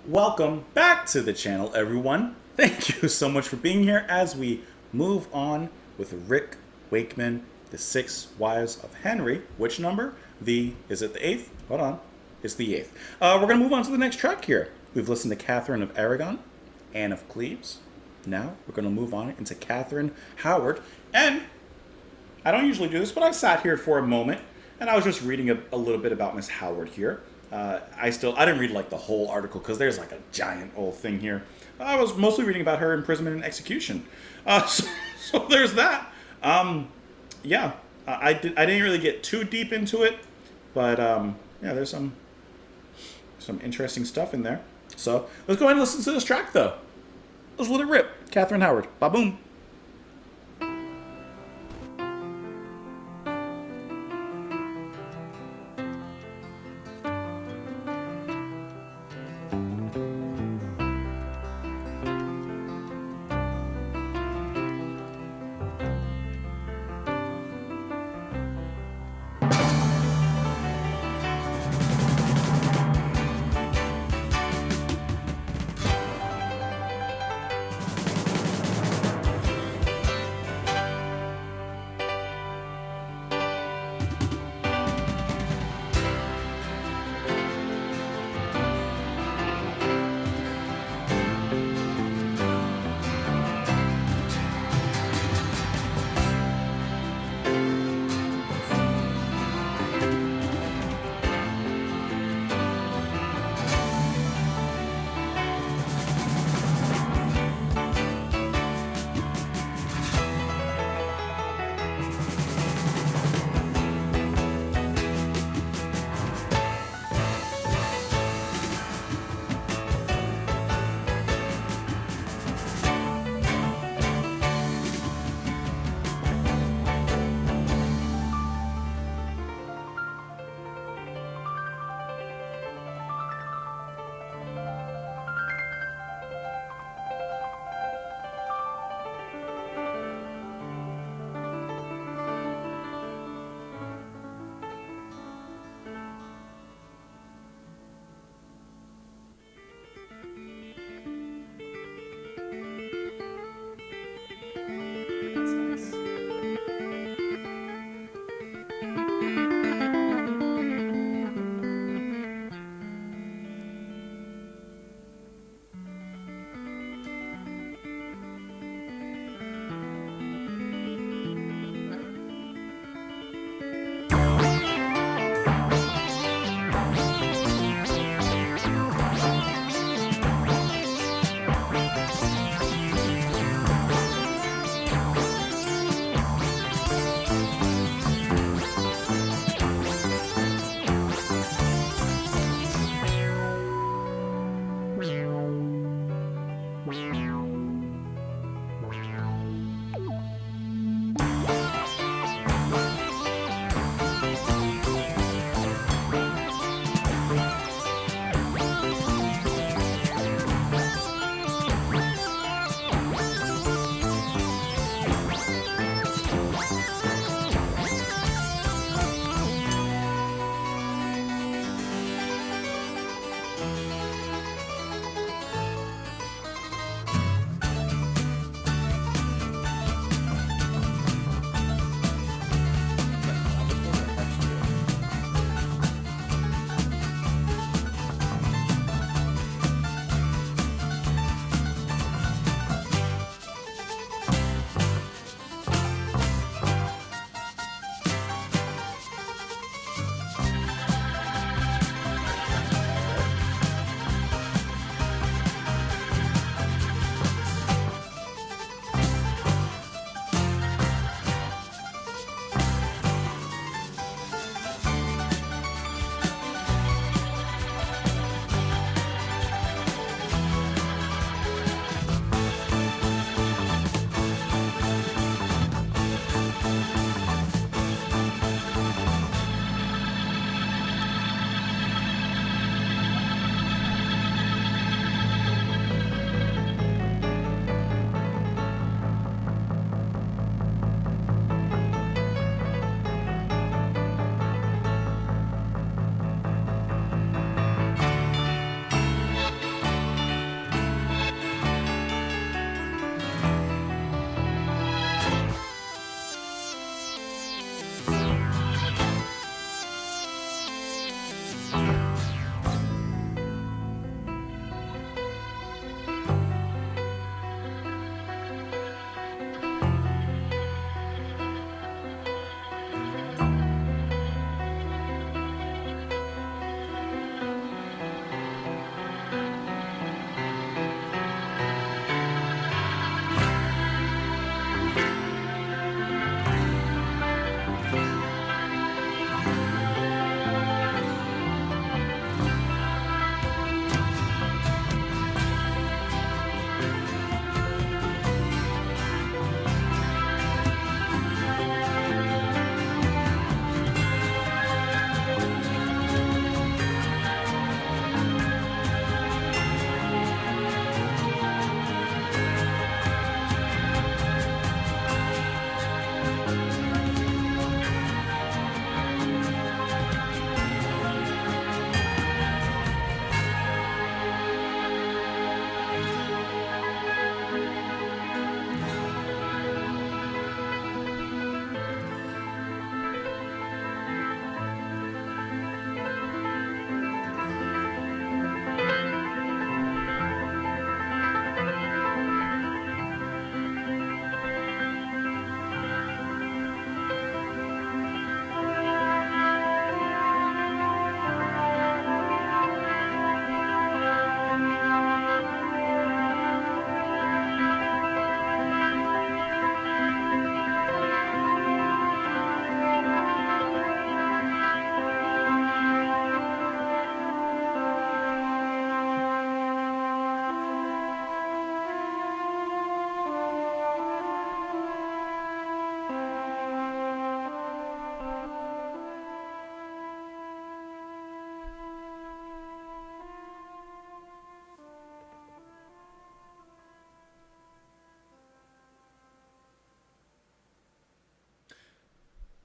Welcome back to the channel, everyone. Thank you so much for being here as we move on with Rick Wakeman, The Six Wives of Henry. Which number? Is it the 8th? Hold on. It's the 8th. We're going to move on to the next track here. We've listened to Catherine of Aragon, Anne of Cleves. Now we're going to move on into Catherine Howard. And I don't usually do this, but I sat here for a moment and I was just reading a little bit about Miss Howard here. I didn't read like the whole article because there's like a giant old thing here. I was mostly reading about her imprisonment and execution. So there's that. I didn't really get too deep into it, but there's some interesting stuff in there. So let's go ahead and listen to this track though. Let's let it rip. Catherine Howard. Ba-boom.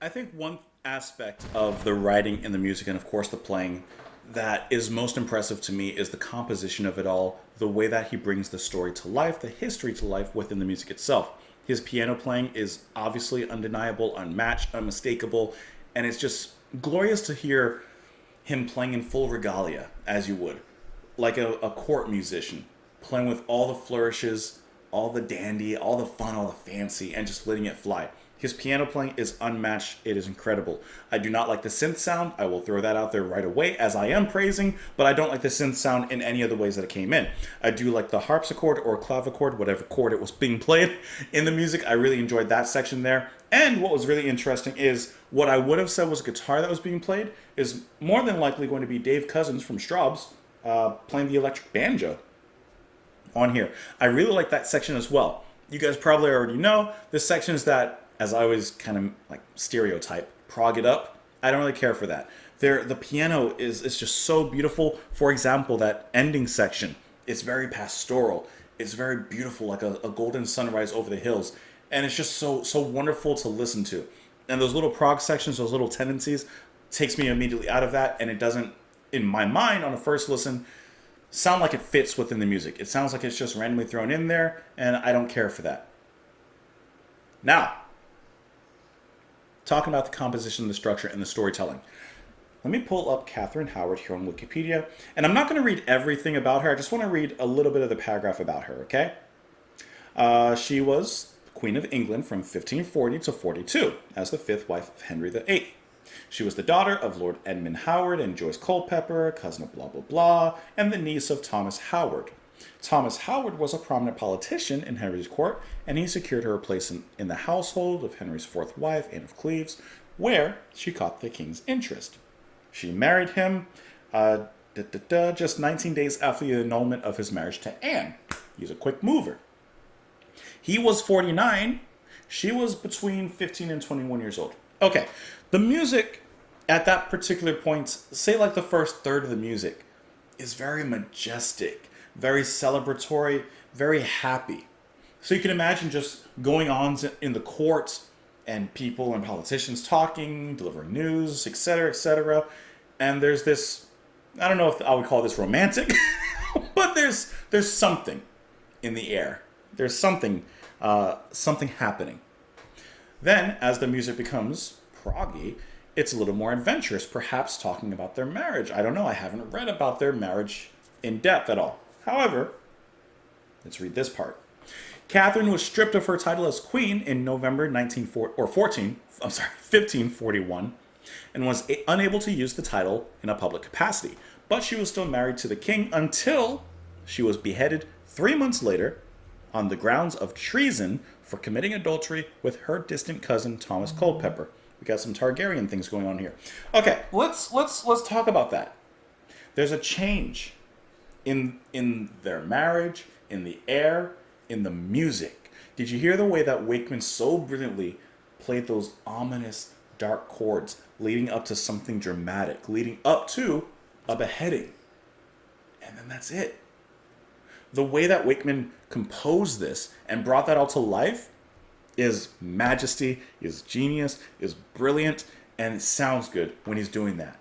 I think one aspect of the writing and the music, and of course the playing, that is most impressive to me is the composition of it all, the way that he brings the story to life, the history to life within the music itself. His piano playing is obviously undeniable, unmatched, unmistakable, and it's just glorious to hear him playing in full regalia, as you would, like a court musician, playing with all the flourishes, all the dandy, all the fun, all the fancy, and just letting it fly. His piano playing is unmatched. It is incredible. I do not like the synth sound. I will throw that out there right away, as I am praising, but I don't like the synth sound in any of the ways that it came in. I do like the harpsichord or clavichord, whatever chord it was being played in the music. I really enjoyed that section there. And what was really interesting is what I would have said was a guitar that was being played is more than likely going to be Dave Cousins from Straub's playing the electric banjo on here. I really like that section as well. You guys probably already know this section is that, as I always kind of like stereotype, prog it up. I don't really care for that. The piano is just so beautiful. For example, that ending section, it's very pastoral. It's very beautiful, like a golden sunrise over the hills. And it's just so wonderful to listen to. And those little prog sections, those little tendencies, takes me immediately out of that. And it doesn't, in my mind, on a first listen, sound like it fits within the music. It sounds like it's just randomly thrown in there, and I don't care for that. Now, talking about the composition, the structure, and the storytelling. Let me pull up Catherine Howard here on Wikipedia. And I'm not going to read everything about her. I just want to read a little bit of the paragraph about her, okay? She was Queen of England from 1540 to 42 as the fifth wife of Henry VIII. She was the daughter of Lord Edmund Howard and Joyce Culpeper, cousin of blah, blah, blah, and the niece of Thomas Howard. Thomas Howard was a prominent politician in Henry's court, and he secured her a place in the household of Henry's fourth wife, Anne of Cleves, where she caught the king's interest. She married him just 19 days after the annulment of his marriage to Anne. He's a quick mover. He was 49. She was between 15 and 21 years old. Okay, the music at that particular point, say like the first third of the music, is very majestic, very celebratory, very happy. So you can imagine just going on in the court and people and politicians talking, delivering news, etc., etc. And there's this, I don't know if I would call this romantic, but there's something in the air. There's something happening. Then, as the music becomes proggy, it's a little more adventurous, perhaps talking about their marriage. I don't know, I haven't read about their marriage in depth at all. However, let's read this part. Catherine was stripped of her title as queen in November 1541, and was unable to use the title in a public capacity. But she was still married to the king until she was beheaded 3 months later on the grounds of treason for committing adultery with her distant cousin Thomas Culpeper. We got some Targaryen things going on here. Okay, let's talk about that. There's a change in their marriage, in the air, in the music. Did you hear the way that Wakeman so brilliantly played those ominous dark chords leading up to something dramatic, leading up to a beheading? And then that's it. The way that Wakeman composed this and brought that all to life is majesty, is genius, is brilliant, and it sounds good when he's doing that.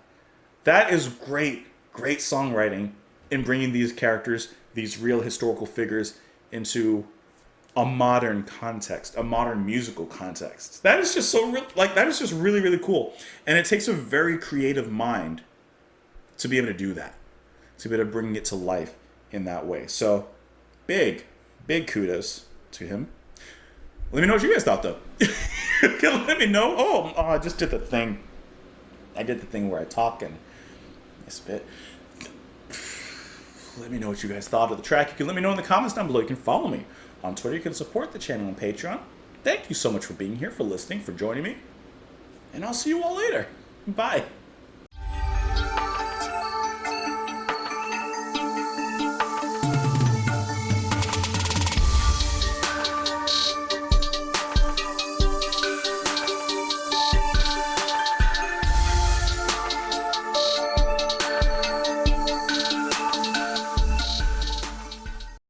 That is great songwriting in bringing these characters, these real historical figures, into a modern context, a modern musical context. That is just that is just really, really cool. And it takes a very creative mind to be able to do that, to be able to bring it to life in that way. So big kudos to him. Let me know what you guys thought, though. Let me know. Oh, I just did the thing. I did the thing where I talk and I spit. Let me know what you guys thought of the track. You can let me know in the comments down below. You can follow me on Twitter. You can support the channel on Patreon. Thank you so much for being here, for listening, for joining me. And I'll see you all later. Bye.